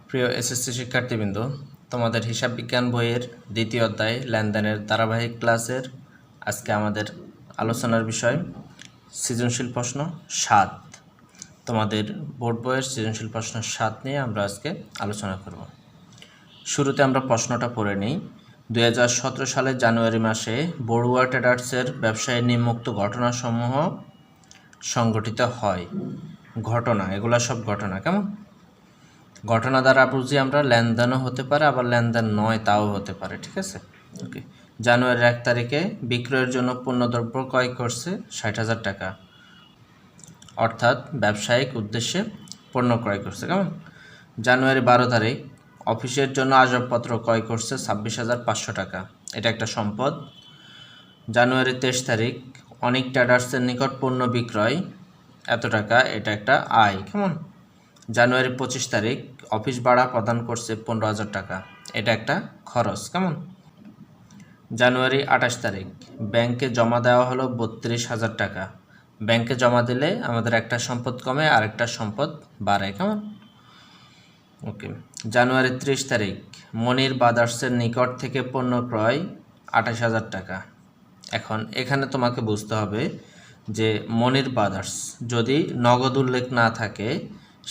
প্রিয় এসএসসি শিক্ষার্থীবৃন্দ, তোমাদের হিসাব বিজ্ঞান বইয়ের দ্বিতীয় অধ্যায় লেনদেনের ধারাবাহিক ক্লাসের আজকে আমাদের আলোচনার বিষয় সৃজনশীল প্রশ্ন 7। তোমাদের বোর্ড বইয়ের সৃজনশীল প্রশ্ন 7 নিয়ে আমরা আজকে আলোচনা করব। শুরুতে আমরা প্রশ্নটা পড়ে নিই। 2017 সালের জানুয়ারি মাসে বড়ুয়া ট্রেডার্সের ব্যবসায় নিম্নোক্ত ঘটনাসমূহ সংঘটিত হয়। ঘটনা, এগুলা সব ঘটনা। কেমন? ঘটনা দ্বারা বুঝি আমরা লেনদেনও হতে পারে, আবার লেনদেন নয় তাও হতে পারে। ঠিক আছে, ওকে। জানুয়ারির 1 তারিখে বিক্রয়ের জন্য পণ্যদ্রব্য ক্রয় করছে 60,000 টাকা, অর্থাৎ ব্যবসায়িক উদ্দেশ্যে পণ্য ক্রয় করছে। কেমন? জানুয়ারি 12 তারিখ অফিসের জন্য আসবাবপত্র ক্রয় করছে 26,500 টাকা, এটা একটা সম্পদ। জানুয়ারি 23 তারিখ অনেক ট্রেডার্সের নিকট পণ্য বিক্রয় এত টাকা, এটা একটা আয়। কেমন? জানুয়ারি 25 তারিখ অফিস ভাড়া প্রদান করছে 15,000 টাকা, এটা একটা খরচ। কেমন? জানুয়ারি 28 তারিখ ব্যাংকে জমা দেওয়া হলো 32,000 টাকা। ব্যাংকে জমা দিলে আমাদের একটা সম্পদ কমে আর একটা সম্পদ বাড়ে। কেমন? ওকে। জানুয়ারি 30 তারিখ মনির ব্রাদার্সের নিকট থেকে পণ্য ক্রয় 28,000 টাকা। এখন এখানে তোমাকে বুঝতে হবে যে মনির ব্রাদার্স যদি নগদ উল্লেখ না থাকে,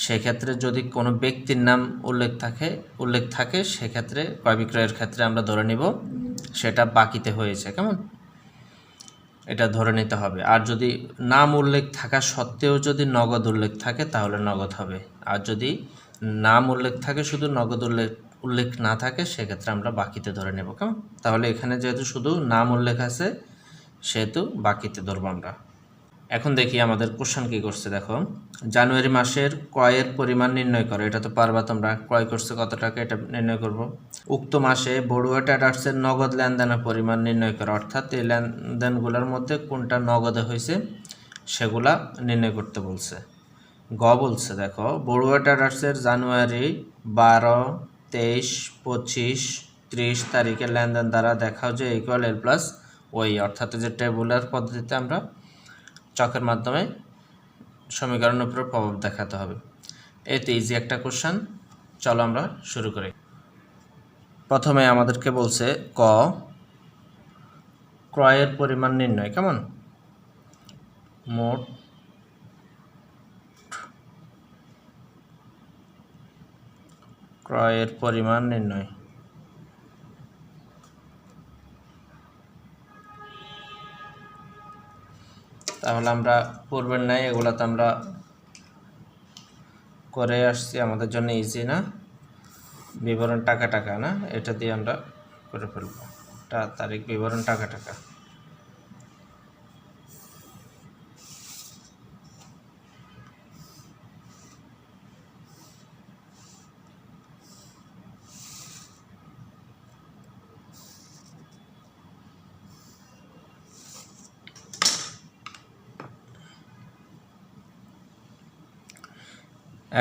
সেক্ষেত্রে যদি কোনো ব্যক্তির নাম উল্লেখ থাকে সেক্ষেত্রে ক্রয় বিক্রয়ের ক্ষেত্রে আমরা ধরে নিব সেটা বাকিতে হয়েছে। কেমন? এটা ধরে নিতে হবে। আর যদি নাম উল্লেখ থাকা সত্ত্বেও যদি নগদ উল্লেখ থাকে তাহলে নগদ হবে, আর যদি নাম উল্লেখ থাকে শুধু নগদ উল্লেখ না থাকে সেক্ষেত্রে আমরা বাকিতে ধরে নেব। কেমন? তাহলে এখানে যেহেতু শুধু নাম উল্লেখ আছে সেহেতু বাকিতে ধরবো আমরা। এখন দেখি আমাদের কোশ্চেন কী করছে। দেখো, জানুয়ারি মাসের ক্রয়ের পরিমাণ নির্ণয় করো। এটা তো পারবা তোমরা, ক্রয় করছে কত টাকা এটা নির্ণয় করব। উক্ত মাসে বড়ুয়া ট্রেডার্সের নগদ লেনদেনের পরিমাণ নির্ণয় করো, অর্থাৎ এই লেনদেনগুলোর মধ্যে কোনটা নগদে হয়েছে সেগুলা নির্ণয় করতে বলছে। গ বলছে, দেখো, বড়ুয়া ট্রেডার্সের জানুয়ারি 12, 23, 25, 30 তারিখের লেনদেন দ্বারা দেখাও যে ইকুয়াল এল প্লাস ওই, অর্থাৎ যে টেবুলার পদ্ধতিতে আমরা চকের মাধ্যমে সমীকরণের উপর প্রভাব দেখাতে হবে। এই তো ইজি একটা কোশ্চেন। চলো আমরা শুরু করি। প্রথমে আমাদেরকে বলছে ক, ক্রয়ের পরিমাণ নির্ণয়। কেমন? মোট ক্রয়ের পরিমাণ নির্ণয়। তাহলে আমরা পূর্বের ন্যায় এগুলাতে আমরা করে আসছি, আমাদের জন্য ইজি না? বিবরণ টাকা না, এটা দিয়ে আমরা করে ফেলবো। তারিখ বিবরণ টাকা।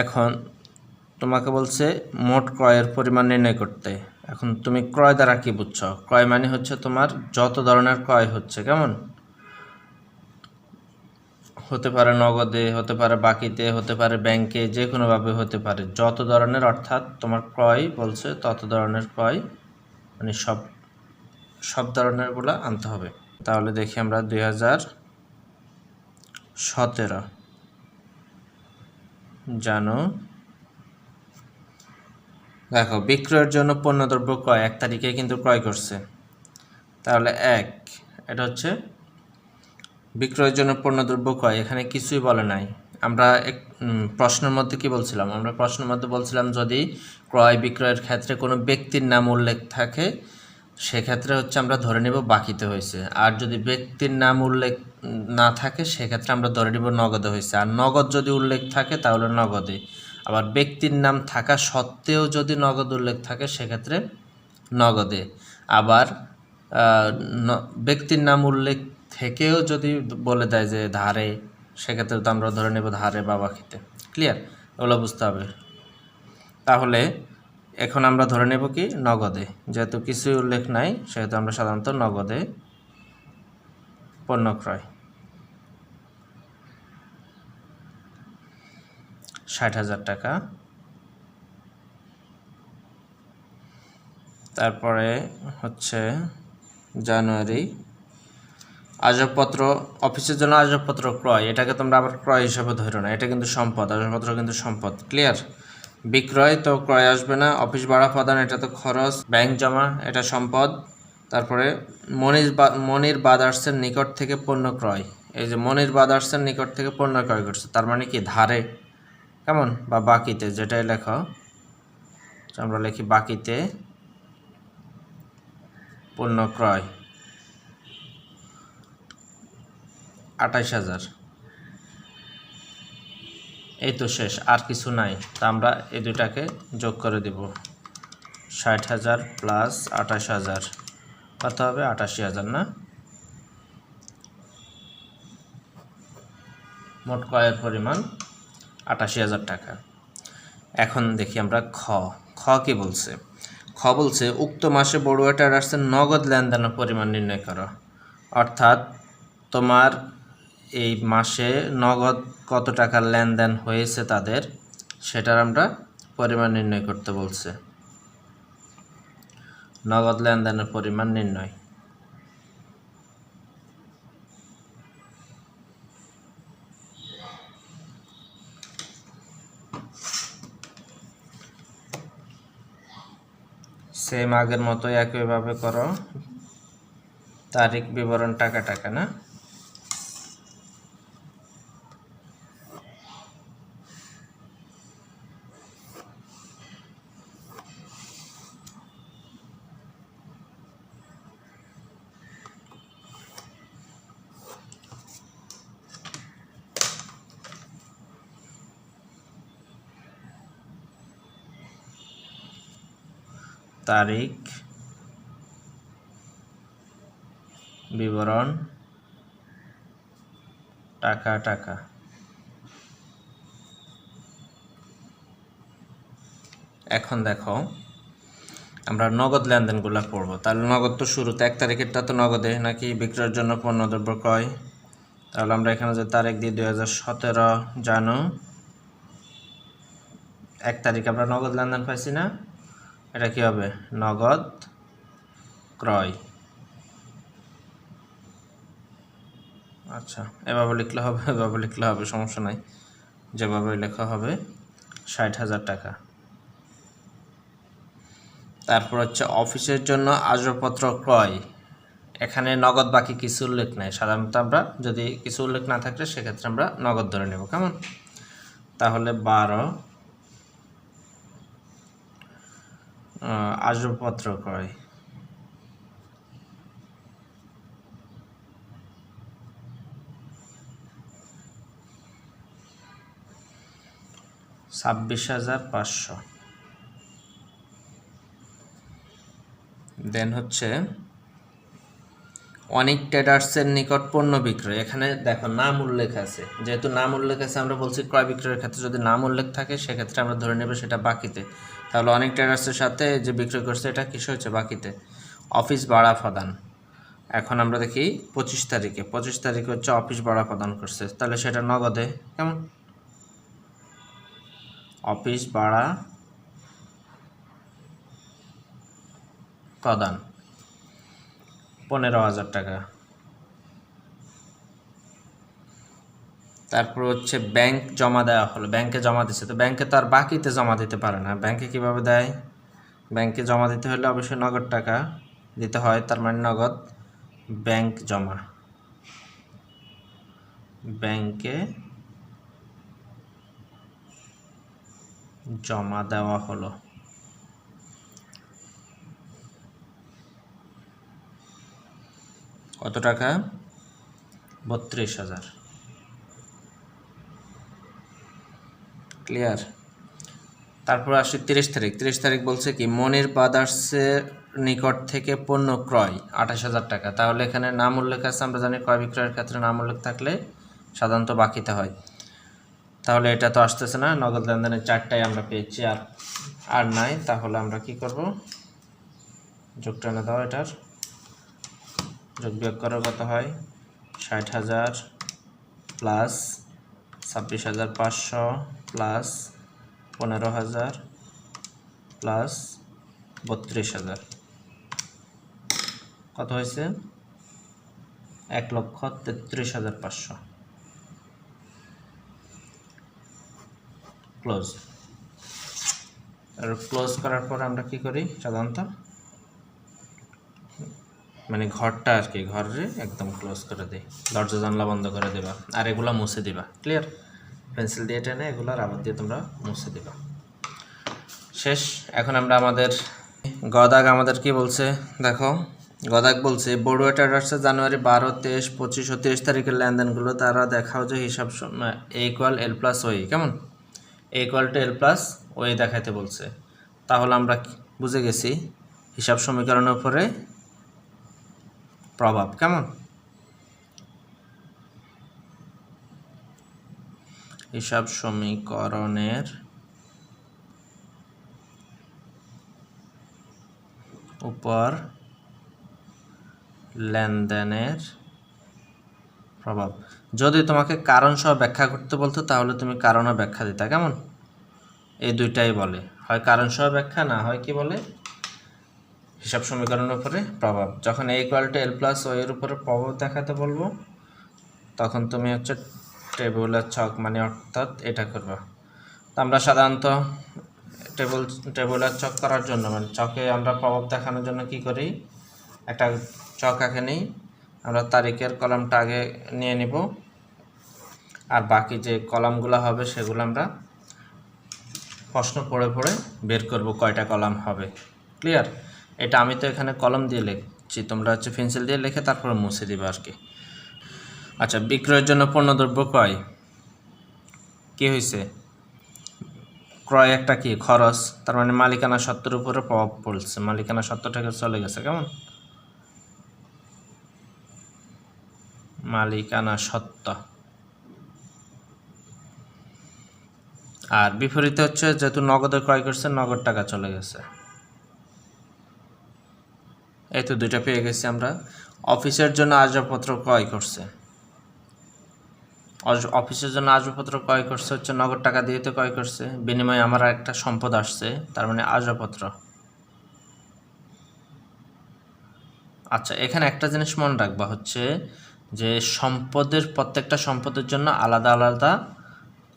এখন তোমাকে বলছে মোট ক্রয়ের পরিমাণ নির্ণয় করতে। এখন তুমি ক্রয় দ্বারা কি বুঝছো? ক্রয় মানে হচ্ছে তোমার যত ধরনের ক্রয় হচ্ছে। কেমন? হতে পারে নগদে, হতে পারে বাকিতে, হতে পারে ব্যাংকে, যে কোনোভাবে হতে পারে, যত ধরনের, অর্থাৎ তোমার ক্রয় বলছে তত ধরনের ক্রয়, মানে সব ধরনেরগুলো আনতে হবে। তাহলে দেখি আমরা 2017 জানো, দেখো, বিক্রয়ের জন্য পণ্যদ্রব্য ক্রয় 1 তারিখে কিন্তু ক্রয় করছে। তাহলে এটা হচ্ছে বিক্রয়ের জন্য পণ্যদ্রব্য ক্রয়, এখানে কিছুই বলে নাই। আমরা প্রশ্নের মধ্যে কি বলছিলাম? আমরা প্রশ্নের মধ্যে বলছিলাম যদি ক্রয় বিক্রয়ের ক্ষেত্রে কোনো ব্যক্তির নাম উল্লেখ থাকে সেক্ষেত্রে হচ্ছে আমরা ধরে নেব বাকিতে হয়েছে, আর যদি ব্যক্তির নাম উল্লেখ না থাকে সেক্ষেত্রে আমরা ধরে নেব নগদে হয়েছে। আর নগদ যদি উল্লেখ থাকে তাহলে নগদে, আবার ব্যক্তির নাম থাকা সত্ত্বেও যদি নগদ উল্লেখ থাকে সেক্ষেত্রে নগদে, আবার ব্যক্তির নাম উল্লেখ থেকেও যদি বলে দেয় যে ধারে, সেক্ষেত্রে তো আমরা ধরে নেব ধারে বা বাকিতে। ক্লিয়ার? ওগুলো বুঝতে হবে। তাহলে এখন আমরা ধরে নেব কি নগদে, যেহেতু কিছুই উল্লেখ নাই সেহেতু আমরা সাধারণত নগদে পণ্য ক্রয় 60,000 টাকা। তারপরে হচ্ছে জানুয়ারি আসবাবপত্র, অফিসের জন্য আসবাবপত্র ক্রয়, এটাকে তোমরা আবার ক্রয় হিসাবে ধরো না, এটা কিন্তু সম্পদ, আসবাবপত্র কিন্তু সম্পদ। ক্লিয়ার? বিক্রয় তো ক্রয় আসবে না, অফিস ভাড়া প্রদান এটা তো খরচ, ব্যাংক জমা এটা সম্পদ। তারপরে মনির ব্রাদার্সের নিকট থেকে পণ্য ক্রয়, এই যে মনির ব্রাদার্সের নিকট থেকে পণ্য ক্রয় করছে, তার মানে কি ধারে, কেমন, বা বাকিতে, যেটাই লেখো আমরা লিখি বাকিতে পণ্য ক্রয় 28,000। এই তো শেষ, আর কিছু নাই। তা আমরা এই দুটাকে যোগ করে দেব, 60,000 প্লাস 28,000 কত হবে? 88,000 না? মোট ক্রয়ের পরিমাণ 88,000 টাকা। এখন দেখি আমরা খ কি বলছে। খ বলছে উক্ত মাসে বড়ুয়া ট্রেডার্সের নগদ লেনদেনের পরিমাণ নির্ণয় করো। অর্থাৎ তোমার এই মাসে নগদ কত টাকার লেনদেন হয়েছে তাদের, সেটার আমরা পরিমাণ নির্ণয় করতে বলছে। নগদ লেনদেনের পরিমাণ নির্ণয়। সেম আগের মতো একইভাবে করো, তারিখ বিবরণ টাকা টাকা না, তারিখ বিবরণ টাকা টাকা। এখন দেখো আমরা নগদ লেনদেনগুলো পড়বো। তাহলে নগদ তো শুরুতে 1 তারিখেরটা তো নগদে নাকি, বিক্রয়ের জন্য পণ্যদ্রব্য ক্রয়। তাহলে আমরা এখানে যে তারিখ দিই 2017 জানু 1 তারিখ আমরা নগদ লেনদেন পাইছি না, এটা কি হবে? নগদ ক্রয়। আচ্ছা, এভাবে লিখলে হবে, এভাবে লিখলে হবে, সমস্যা নাই, যেভাবে লেখা হবে। 60,000 টাকা। তারপর হচ্ছে অফিসের জন্য আসবাবপত্র ক্রয়, এখানে নগদ বাকি কিছু উল্লেখ নেই। সাধারণত আমরা যদি কিছু উল্লেখ না থাকলে সেক্ষেত্রে আমরা নগদ ধরে নেব, কেমন? তাহলে 12 আসবাবপত্র ক্রয়, $26,500। দেন হচ্ছে অনেক ট্রেডার্সের নিকট পণ্য বিক্রয়, এখানে দেখো নাম উল্লেখ আছে, যেহেতু নাম উল্লেখ আছে আমরা বলছি ক্রয় বিক্রয়ের ক্ষেত্রে যদি নাম উল্লেখ থাকে সেক্ষেত্রে আমরা ধরে নেব সেটা বাকিতে। তাহলে অনেক ট্রেডার্সের সাথে যে বিক্রয় করছে এটা কিসে হচ্ছে? বাকিতে। অফিস ভাড়া প্রদান, এখন আমরা দেখি 25 তারিখে হচ্ছে অফিস ভাড়া প্রদান করছে, তাহলে সেটা নগদে, কেমন? অফিস ভাড়া প্রদান 15,000 টাকা। তারপর হচ্ছে ব্যাংক জমা দেওয়া হলো, ব্যাংকে জমা দিচ্ছে, তো ব্যাংকে তো আর বাকিতে জমা দিতে পারে না, ব্যাংকে কিভাবে দেয়? ব্যাংকে জমা দিতে হলে অবশ্যই নগদ টাকা দিতে হয়, তার মানে নগদ ব্যাংক জমা, ব্যাংকে জমা দেওয়া হলো। কত টাকা? 32,000। ক্লিয়ার? তারপর আসি 30 তারিখ বলছে কি মনির ব্রাদার্সের নিকট থেকে পণ্য ক্রয় 28,000 টাকা। তাহলে এখানে নাম উল্লেখ আছে, আমরা জানি ক্রয় বিক্রয়ের ক্ষেত্রে নাম উল্লেখ থাকলে সাধারণত বাকিতে হয়। তাহলে এটা তো আসতেছে না, নগদ লেনদেনের 4টাই আমরা পেয়েছি, আর নাই। তাহলে আমরা কি করব? যোগ টেনে দাও, এটার যোগ বিয়োগ করার কত হয়? 60,000 প্লাস 26,500 প্লাস 15,000 প্লাস 32,000। কত হয়েছে? 1,33,500। ক্লোজ। আর ক্লোজ করার পর আমরা কি করি সাধারণত, মানে ঘরটা আর কি, ঘরে একদম ক্লোজ করে দিই, দরজা জানলা বন্ধ করে দেবা, আর এগুলো মুছে দিবা। ক্লিয়ার? পেন্সিল দিয়ে টেনে এগুলো রাবার দিয়ে তোমরা মুছে দিবা। শেষ। এখন আমরা আমাদের গদাগ আমাদের কি বলছে দেখো। গদাগ বলছে বড়ুয়া ট্রেডার্সের জানুয়ারি 12, 23, 25 ও 30 তারিখের লেনদেনগুলো তারা দেখাও যে হিসাব A=L+OE। কেমন? A=L+OE দেখাইতে বলছে। তাহলে আমরা বুঝে গেছি হিসাব সমীকরণের উপরে প্রভাব। কেমন? হিসাব সমীকরণের উপর লেনদেনের প্রভাব। যদি তোমাকে কারণ সহ ব্যাখ্যা করতে বলতো তাহলে তুমি কারণও ব্যাখ্যা দিতা। কেমন? এই দুইটাই বলে, হয় কারণ সহ ব্যাখ্যা, না হয় কি বলে হিসাব সমীকরণের উপরে প্রভাব। যখন A=L+OE এর উপরে প্রভাব দেখাতে বলবো তখন তুমি হচ্ছে টেবিলের ছক, মানে অর্থাৎ এটা করবা। তো আমরা সাধারণত টেবিলের ছক করার জন্য, মানে চকে আমরা প্রভাব দেখানোর জন্য কি করি, একটা ছক আঁকে নিই। আমরা তারিখের কলামটা আগে নিয়ে নিব, আর বাকি যে কলামগুলো হবে সেগুলো আমরা প্রশ্ন পড়ে পড়ে বের করব কয়টা কলাম হবে। ক্লিয়ার? এটা আমি তো এখানে কলম দিয়ে লিখছি, তোমরা হচ্ছে পেন্সিল দিয়ে লিখে তারপরে মুছে দিবে আর কি। আচ্ছা, বিক্রয়ের জন্য পণ্যদ্রব্য ক্রয় কি হয়েছে? ক্রয় একটা কি খরচ, তার মানে মালিকানা সত্ত্বের উপরে প্রভাব পড়ছে, মালিকানা সত্ত্বটাকে চলে গেছে। কেমন? মালিকানা সত্ত্ব। আর বিপরীতে হচ্ছে যেহেতু নগদে ক্রয় করছে, নগদ টাকা চলে গেছে। এই তো দুইটা পেয়ে গেছি আমরা। অফিসের জন্য আসবাবপত্র ক্রয় করছে, অফিসের জন্য আসবাবপত্র ক্রয় করছে হচ্ছে নগদ টাকা দিয়ে তো ক্রয় করছে, বিনিময়ে আমার একটা সম্পদ আসছে, তার মানে আসবাবপত্র। আচ্ছা, এখানে একটা জিনিস মনে রাখবা হচ্ছে যে সম্পদের, প্রত্যেকটা সম্পদের জন্য আলাদা আলাদা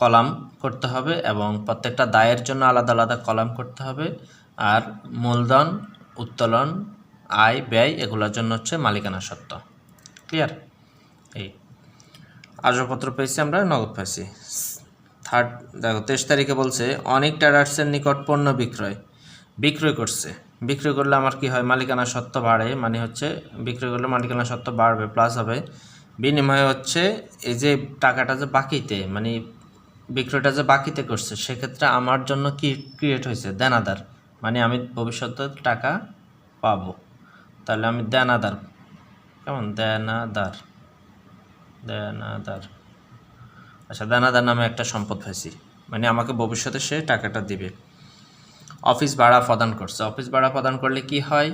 কলাম করতে হবে এবং প্রত্যেকটা দায়ের জন্য আলাদা আলাদা কলাম করতে হবে। আর মূলধন, উত্তোলন, আয়, ব্যয় এগুলোর জন্য হচ্ছে মালিকানা সত্ত্ব। ক্লিয়ার? এই আসবাবপত্র পেয়েছি আমরা, নগদ পাইছি। থার্ড দেখো 23 তারিখে বলছে অনেক ট্রেডার্সের নিকট পণ্য বিক্রয় করছে। বিক্রয় করলে আমার কি হয়? মালিকানা সত্ত্ব বাড়ে, মানে হচ্ছে বিক্রয় করলে মালিকানা সত্ত্ব বাড়বে, প্লাস হবে। বিনিময়ে হচ্ছে এই যে টাকাটা যে বাকিতে, মানে বিক্রয়টা যে বাকিতে করছে, সেক্ষেত্রে আমার জন্য কি ক্রিয়েট হয়েছে? দেনাদার, মানে আমি ভবিষ্যতে টাকা পাবো, তাহলে আমি দেনাদার। কেমন? দেনাদার। আচ্ছা, দেনাদার নামে একটা সম্পদ পাইছি, মানে আমাকে ভবিষ্যতে সে টাকাটা দিবে। অফিস ভাড়া প্রদান করছে। অফিস ভাড়া প্রদান করলে কি হয়?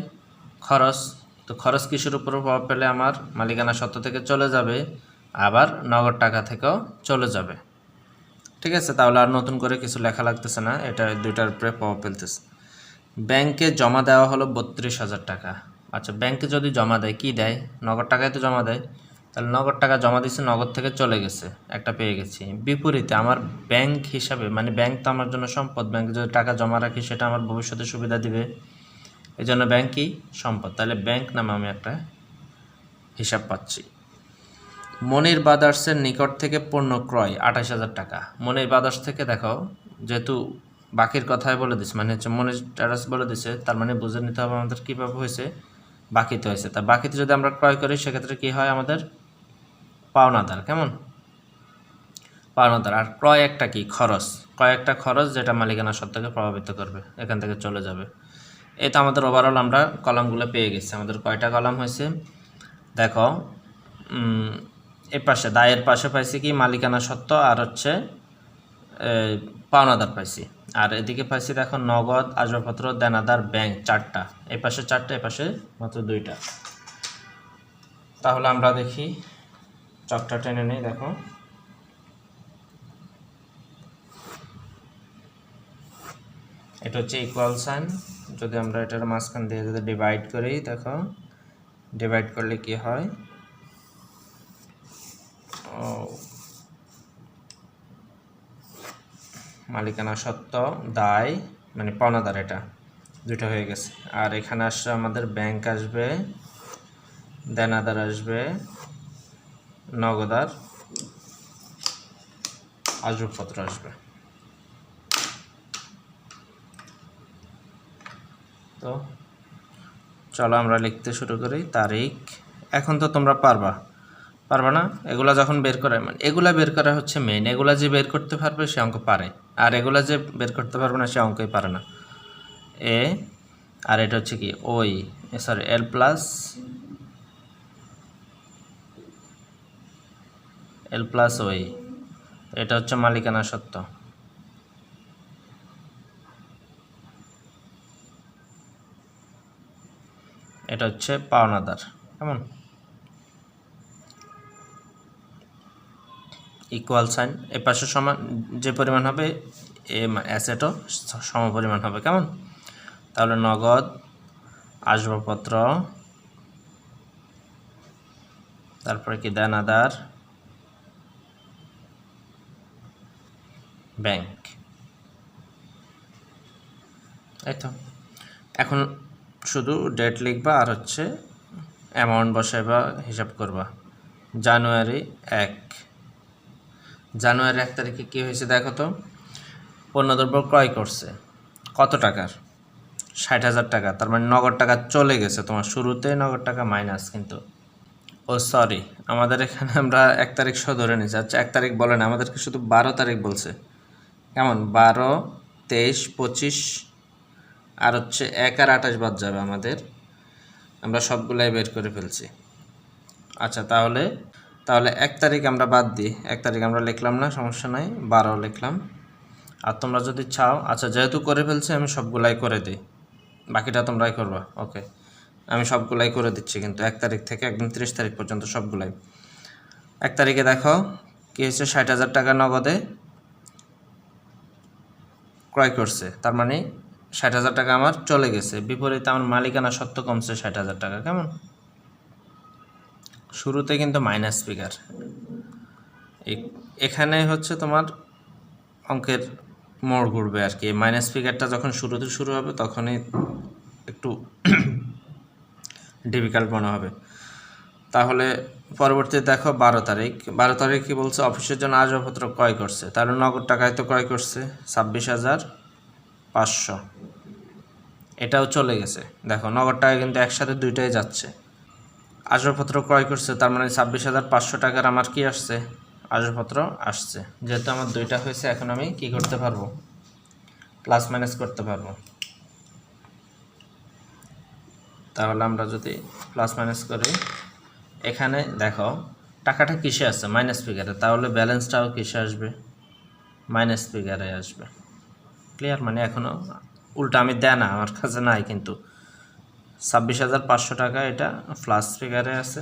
খরচ। তো খরচ কিসের উপর প্রভাব পেলে? আমার মালিকানা সত্ত্ব থেকে চলে যাবে, আবার নগদ টাকা থেকেও চলে যাবে। ঠিক আছে? তাহলে আর নতুন করে কিছু লেখা লাগতেছে না, এটা দুইটার উপরে প্রভাব ফেলতেছে। ব্যাংকে জমা দেওয়া হলো 32,000 টাকা। আচ্ছা, ব্যাংকে যদি জমা দেয়, কি দেয়? নগদ টাকায় তো জমা দেয়, তাহলে নগদ টাকা জমা দিচ্ছে, নগদ থেকে চলে গেছে, একটা পেয়ে গেছি। বিপরীতে আমার ব্যাংক হিসাবে, মানে ব্যাংক তো আমার জন্য সম্পদ, ব্যাংকে যদি টাকা জমা রাখি সেটা আমার ভবিষ্যতে সুবিধা দিবে, এই জন্য ব্যাংক কি সম্পদ, তাহলে ব্যাংক নামে আমি একটা হিসাব পাচ্ছি। মনির ব্রাদার্সের নিকট থেকে পণ্য ক্রয় 28,000 টাকা। মনির ব্রাদার্স থেকে দেখো, যেহেতু বাকির কথাই বলে দিচ্ছে, মানে হচ্ছে মনির ট্রেডার্স বলে দিচ্ছে, তার মানে বুঝে নিতে হবে আমাদের কীভাবে হয়েছে, বাকিতে হয়েছে। তা বাকিতে যদি আমরা ক্রয় করি সেক্ষেত্রে কী হয়? আমাদের পাওনাদার। কেমন? পাওনাদার। আর ক্রয় একটা কি খরচ, ক্রয় একটা খরচ যেটা মালিকানা সত্ত্বকে প্রভাবিত করবে, এখান থেকে চলে যাবে। এই তো আমাদের ওভারঅল আমরা কলামগুলো পেয়ে গেছি। আমাদের কয়টা কলাম হয়েছে দেখো, এর পাশে দায়ের পাশে পাইছি কি মালিকানা সত্ত্ব, আর হচ্ছে পাওনাদার পাইছি, আর এদিকে পাইছি দেখো নগদ, আসবাবপত্র, দেনাদার, ব্যাংক, চারটা। এই পাশে চারটা, এই পাশে মাত্র দুইটা। তাহলে আমরা দেখি, চকটা টেনে নেই। দেখো, এটা হচ্ছে ইকুয়াল সাইন। যদি আমরা এটার মাঝখান দিয়ে যদি ডিভাইড করি, দেখো ডিভাইড করলে কি হয়, মালিকানা সত্ত্ব দায় মানে পাওনাদার, এটা দুটো হয়ে গেছে। আর এখানে আসছে আমাদের ব্যাংক আসবে, দেনাদার আসবে, নগদার, আসবাবপত্র আসবে। তো চলো আমরা লিখতে শুরু করি। তারিখ, এখন তো তোমরা পারবা না, এগুলা যখন বের করা মানে এগুলা বের করা হচ্ছে মেইন, এগুলা যে বের করতে পারবে সে অঙ্ক পারে, আর এগুলা যে বের করতে পারবে না সে অঙ্কই পারে না। এ আর এটা হচ্ছে কি ওই সরি এল প্লাস ওই, এটা হচ্ছে মালিকানা সত্ত্ব। এটা হচ্ছে পাওনাদার, কেমন, ইকুয়াল সাইন, এ পাশে সমান যে পরিমাণ হবে এ অ্যাসেটও সমপরিমাণ হবে, কেমন। তাহলে নগদ, আসবাবপত্র, তারপরে কি দেনাদার, ব্যাংক, এই তো। এখন শুধু ডেট লিখবা আর হচ্ছে অ্যামাউন্ট বসাইবা, হিসাব করবা। জানুয়ারি 1 তারিখে কী হয়েছে দেখো তো, পণ্যদ্রব্য ক্রয় করছে কত টাকার, 60,000 টাকা, তার মানে নগদ টাকা চলে গেছে তোমার, শুরুতে নগদ টাকা মাইনাস কিন্তু, ও সরি আমাদের এখানে আমরা 1 তারিখ সহ ধরে নিচ্ছি। আচ্ছা 1 তারিখ বলে না, আমাদেরকে শুধু 12 তারিখ বলছে, কেমন, 12, 23, 25 আর হচ্ছে 1 আর 28 বাদ যাবে আমাদের, আমরা সবগুলাই বের করে ফেলছি। আচ্ছা তাহলে 1 তারিখ আমরা বাদ দিই, 1 তারিখ আমরা লিখলাম না, সমস্যা নাই, 12 লিখলাম। আর তোমরা যদি চাও, আচ্ছা যেহেতু করে ফেলছি আমি সবগুলাই করে দিই, বাকিটা তোমরাই করবা, ওকে। আমি সবগুলাই করে দিচ্ছি কিন্তু 1 তারিখ থেকে একদম 30 তারিখ পর্যন্ত সবগুলাই। 1 তারিখে দেখো কী হচ্ছে, 60,000 টাকা নগদে ক্রয় করছে, তার মানে 60,000 টাকা আমার চলে গেছে, বিপরীতে আমার মালিকানা সত্ত্ব কমছে 60,000 টাকা, কেমন। শুরুতে কিন্তু মাইনাস ফিগার, এখানে হচ্ছে তোমার অঙ্কের মোড় ঘুরবে আর কি, মাইনাস ফিগারটা যখন শুরুতে শুরু হবে তখনই একটু ডিফিকাল্ট মনে হবে। তাহলে পরবর্তীতে দেখো 12 তারিখ কি বলছে, অফিসের জন্য আসবাবপত্র ক্রয় করছে, তাহলে নগদ টাকায় তো ক্রয় করছে 26,500, এটাও চলে গেছে। দেখো নগদ টাকা কিন্তু একসাথে দুইটাই যাচ্ছে, আসবাবপত্র ক্রয় করছে, তার মানে 26,500 টাকার আমার কি আসছে, আসবাবপত্র আসছে। যেহেতু আমার দুইটা হয়েছে, এখন আমি কি করতে পারবো, প্লাস মাইনাস করতে পারবো। তাহলে আমরা যদি প্লাস মাইনাস করি, এখানে দেখো টাকাটা কিসে আসছে, মাইনাস ফিগারে, তাহলে ব্যালেন্সটাও কিসে আসবে, মাইনাস ফিগারে আসবে। ক্লিয়ার, মানে এখনও উল্টা আমি দেয় না, আমার কাছে নাই কিন্তু 26,500 টাকা এটা প্লাস ফিগারে আছে,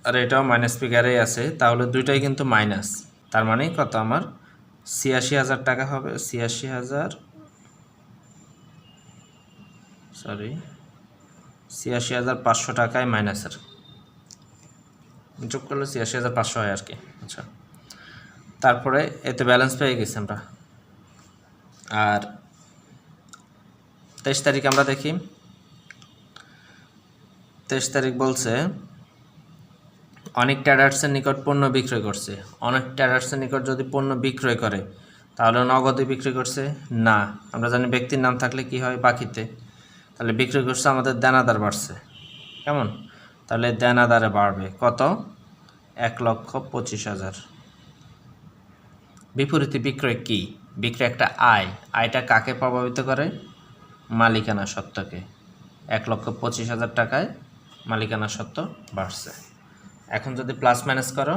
আর এটাও মাইনাস ফিগারেই আছে, তাহলে দুইটাই কিন্তু মাইনাস, তার মানে কত আমার 86,000 টাকা হবে, 86,500 টাকায় মাইনাসের যোগ করলে 86,500 হয় আর কি। আচ্ছা তারপরে এতে ব্যালেন্স পেয়ে গেছি আমরা। আর 23 তারিখ আমরা দেখি, 23 তারিখ বলছে অনেক ট্রেডার্সের নিকট পণ্য বিক্রয় করছে। অনেক ট্রেডার্সের নিকট যদি পণ্য বিক্রয় করে তাহলে নগদে বিক্রি করছে না, আমরা জানি ব্যক্তির নাম থাকলে কি হয় বাকিতে, তাহলে বিক্রি করছে আমাদের দেনাদার বাড়ছে, কেমন, তাহলে দেনাদারে বাড়বে কত, 1,25,000। বিপরীতে বিক্রয় কি, বিক্রয় একটা আয়টা কাকে প্রভাবিত করে, মালিকানা সত্ত্বকে, 1,25,000 টাকায় মালিকানা সত্ত্ব বাড়ছে। এখন যদি প্লাস মাইনাস করো,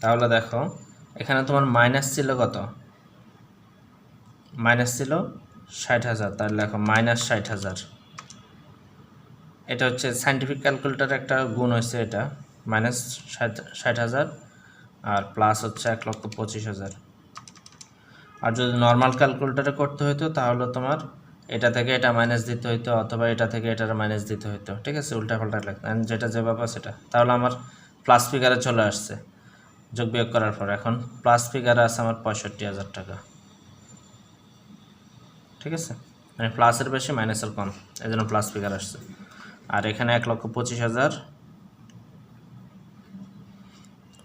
তাহলে দেখো এখানে তোমার মাইনাস ছিল কত, মাইনাস ছিল 60,000, তাহলে দেখো মাইনাস 60,000, এটা হচ্ছে সাইন্টিফিক ক্যালকুলেটার একটা গুণ হয়েছে, এটা মাইনাস 60,000 আর প্লাস হচ্ছে 1,25,000। আর যদি নর্মাল ক্যালকুলেটরে করতে হতো তাহলে তোমার এটা থেকে এটা মাইনাস দিতে হতো, অথবা এটা থেকে এটার মাইনাস দিতে হতো। ঠিক আছে, উল্টাপাল্টা লিখতাম, যেটা যেভাবে সেটা। তাহলে আমার প্লাস ফিগারে চলে আসছে যোগ বিয়োগ করার পর। এখন প্লাস ফিগারে আছে আমার 65,000 টাকা। ঠিক আছে, মানে প্লাসের বেশি মাইনাসের কম, এই জন্য প্লাস ফিগার আসছে। আর এখানে 1,25,000,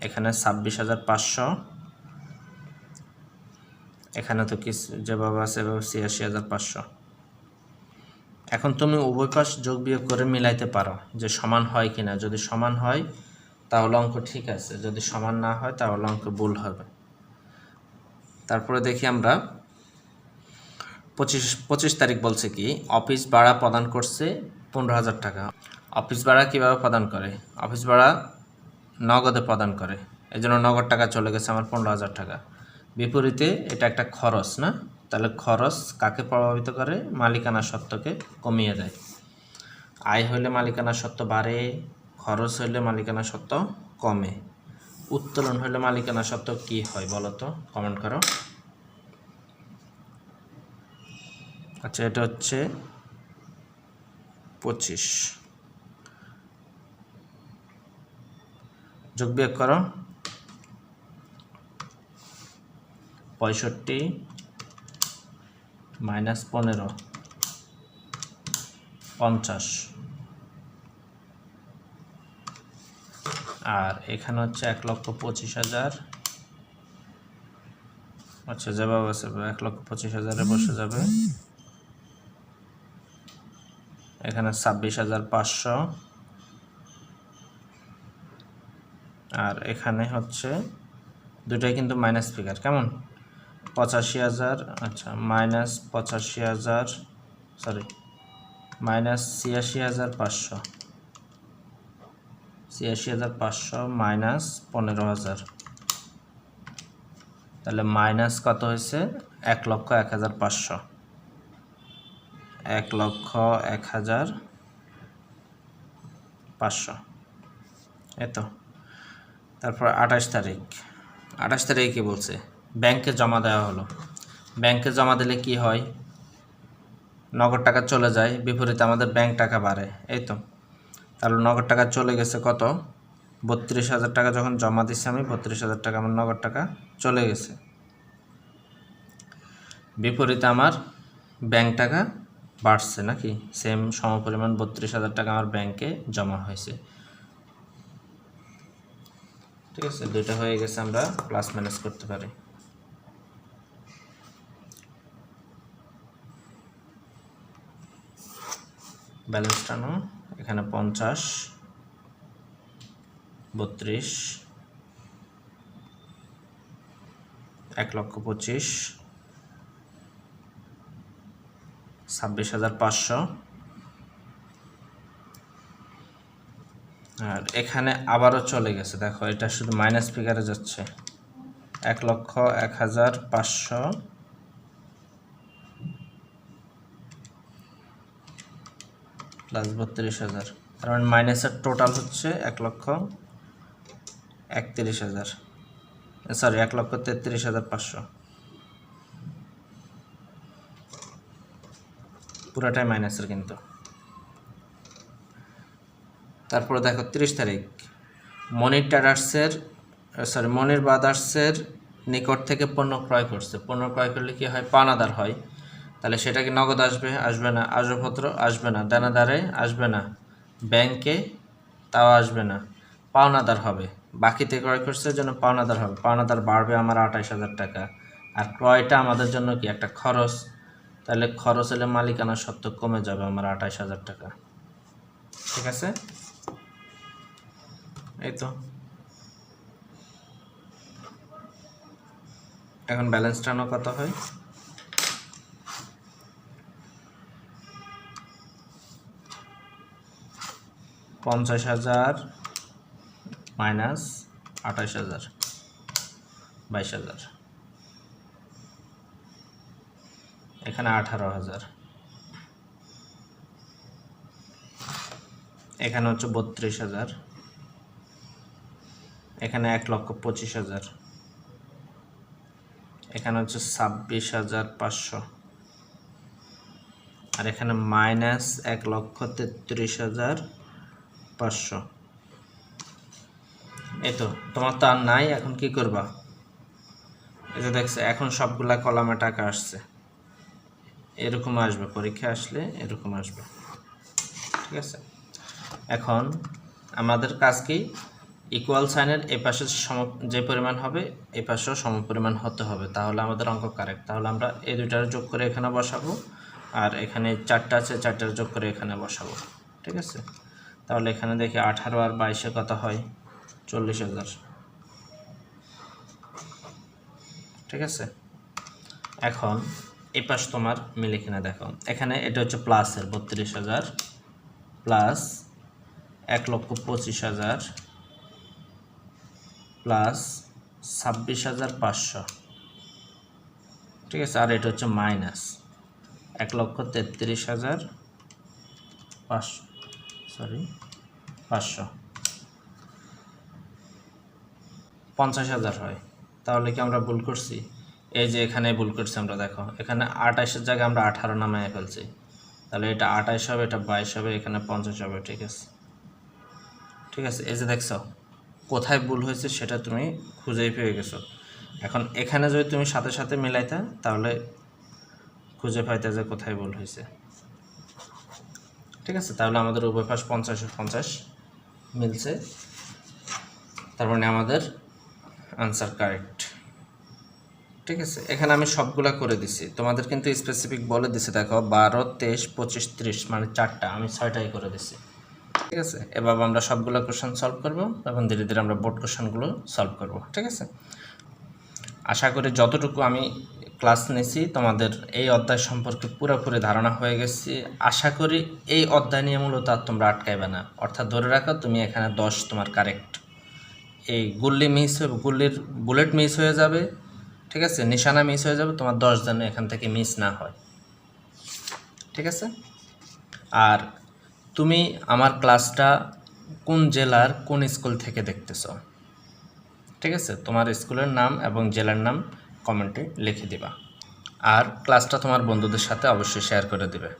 এখানে 26,500, এখানে তো কিছু যেভাবে আছে এভাবে 86,500। এখন তুমি উভয় পাশ যোগ বিয়োগ করে মিলাইতে পারো যে সমান হয় কিনা। যদি সমান হয় তাহলে অঙ্ক ঠিক আছে, যদি সমান না হয় তাহলে অঙ্ক ভুল হবে। তারপরে দেখি আমরা 25 তারিখ বলছে কি, অফিস ভাড়া প্রদান করছে 15,000 টাকা। অফিস ভাড়া কীভাবে প্রদান করে? অফিস ভাড়া নগদে প্রদান করে, এই জন্য নগদ টাকা চলে গেছে আমার 15,000 টাকা। বিপরীতে এটা একটা খরচ না, তাহলে খরচ কাকে প্রভাবিত করে? মালিকানা সত্ত্বকে কমিয়ে দেয়। আয় হলে মালিকানা সত্ত্ব বাড়ে, খরচ হলে মালিকানা সত্ত্ব কমে। উত্তোলন হলে মালিকানা সত্ত্ব কি হয় বলো তো, কমেন্ট করো। আচ্ছা, এটা হচ্ছে 25, যোগ বিয়োগ করো। 65 মাইনাস 15 50, আর এখানে হচ্ছে 1,25,000। আচ্ছা, যেভাবে আছে 1,25,000 বসে যাবে। এখানে 26,500, আর এখানে হচ্ছে দুটাই কিন্তু মাইনাস ফিগার, কেমন? 85,000, আচ্ছা মাইনাস 85,000, সরি মাইনাস 86,500, 86,500 মাইনাস 15,000, তাহলে মাইনাস কত হয়েছে? 1,01,500, 1,01,500, এতো। তারপর 28 তারিখ, 28 তারিখে কী বলছে? ব্যাংকে জমা দেওয়া হলো। ব্যাংকে জমা দিলে কি হয়? নগদ টাকা চলে যায়, বিপরীতে আমাদের ব্যাংক টাকা বাড়ে, এই তো। তাহলে নগদ টাকা চলে গেছে কত? 32,000 টাকা যখন জমা দিচ্ছি আমি, 32,000 টাকা আমার নগদ টাকা চলে গেছে। বিপরীতে আমার ব্যাংক টাকা বাড়ছে নাকি? সেম সমপরিমাণ 32,000 টাকা আমার ব্যাংকে জমা হয়েছে। ঠিক আছে, দুইটা হয়ে গেছে, আমরা প্লাস মাইনাস করতে পারি। ব্যালেন্স টানো, এখানে 50, 32, 1,25,000, 26,500, আর এখানে আবারও চলে গেছে, দেখো এটা শুধু মাইনাস ফিগারে যাচ্ছে। 1,01,500 প্লাস 32,000, তার মানে মাইনাসের টোটাল হচ্ছে 1,31,000, সরি 1,33,500, পুরাটাই মাইনাসের কিন্তু। তারপরে দেখো 30 তারিখ, মনির ব্রাদার্সের নিকট থেকে পণ্য ক্রয় করছে। পণ্য ক্রয় করলে কি হয়? পাওনাদার হয়। তাহলে সেটা কি নগদ আসবে? আসবে না। আসবাবপত্র আসবে না। দেনাদারে আসবে না। ব্যাংকে তাও আসবে না। পাওনাদার হবে। বাকিতে ক্রয় করছে জন্য পাওনাদার হবে। পাওনাদার বাড়বে আমার 28,000 টাকা। আর ক্রয়টা আমাদের জন্য কি একটা খরচ, তাহলে খরচ হলে মালিকানা সত্ত্ব কমে যাবে আমার 28,000 টাকা। ঠিক আছে, এই তো। এখন ব্যালেন্স টানো কত হয়? 50,000 মাইনাস 28,000, 22,000, এখানে 18,000, এখানে হচ্ছে 32,000, এখানে 1,25,000, এখানে হচ্ছে 26,500, আর এখানে মাইনাস 1,33,500। এই তো তোমার তো আর নাই, এখন কি করবা? এই যে দেখছো এখন সবগুলা কলামে টাকা আসছে, এরকম আসবে, পরীক্ষা আসলে এরকম আসবে। ঠিক আছে, এখন আমাদের কাজ কি, ইকুয়াল সাইনের এই পাশে যে পরিমাণ হবে এই পাশেও সমপরিমাণ হতে হবে, তাহলে আমাদের অঙ্ক কারেক্ট। তাহলে আমরা এই দুইটার যোগ করে এখানে বসাবো, আর এখানে 4টা আছে 4টার যোগ করে এখানে বসাবো। ঠিক আছে, তাহলে এখানে দেখি 18 আর 22 কত হয়, 40,000। ঠিক আছে, এখন এই পাশ তোমার মিলে কিনা দেখো, এখানে এটা হচ্ছে প্লাসের 32,000 প্লাস 1,25,000 প্লাস 26,500। ঠিক আছে, আর এটা হচ্ছে মাইনাস 1,33,500 50,000 হয়। তাহলে কি আমরা ভুল করছি? এই যে এখানে ভুল করছি আমরা, দেখো এখানে 28-এর জায়গায় আমরা 18 নামায় ফেলছি, তাহলে এটা 28 হবে, এটা 22 হবে, এখানে 50 হবে। ঠিক আছে, ঠিক আছে, এই যে দেখছো কোথায় ভুল হয়েছে সেটা তুমি খুঁজেই পেয়ে গেছো। এখন এখানে যদি তুমি সাথে সাথে মিলাইতা তাহলে খুঁজে পাইতে যে কোথায় ভুল হয়েছে। ঠিক আছে, তাহলে আমাদের উভয় পাশ 50-50 মিলছে, তার মানে আমাদের আনসার কারেক্ট। ঠিক আছে, এখানে আমি সবগুলা করে দিছি, তোমাদের কিন্তু স্পেসিফিক বলে দিছি, দেখো 12, 23, 25, 30 মানে 4টা, আমি 6টাই করে দিছি। ঠিক আছে, এভাবে আমরা সবগুলো কোশ্চেন সলভ করব এবং ধীরে ধীরে আমরা বোর্ড কোশ্চেনগুলো সলভ করব। ঠিক আছে, আশা করি যতটুকু আমি ক্লাস নিয়েছি তোমাদের এই অধ্যায় সম্পর্কে পুরোপুরি ধারণা হয়ে গেছি। আশা করি এই অধ্যায় নিয়ে মূলত আর তোমরা আটকাইবে না, অর্থাৎ ধরে রাখো তুমি এখানে 10 তোমার কারেক্ট। এই গুল্লি মিস হবে, গুল্লির বুলেট মিস হয়ে যাবে। ঠিক আছে, নিশানা মিস হয়ে যাবে, তোমার 10 যেন এখান থেকে মিস না হয়। ঠিক আছে, আর তুমি আমার ক্লাসটা কোন জেলার কোন স্কুল থেকে দেখতেছো, ঠিক আছে, তোমার স্কুলের নাম এবং জেলার নাম কমেন্টে লিখে দিবা, আর ক্লাসটা তোমার বন্ধুদের সাথে অবশ্যই শেয়ার করে দিবে।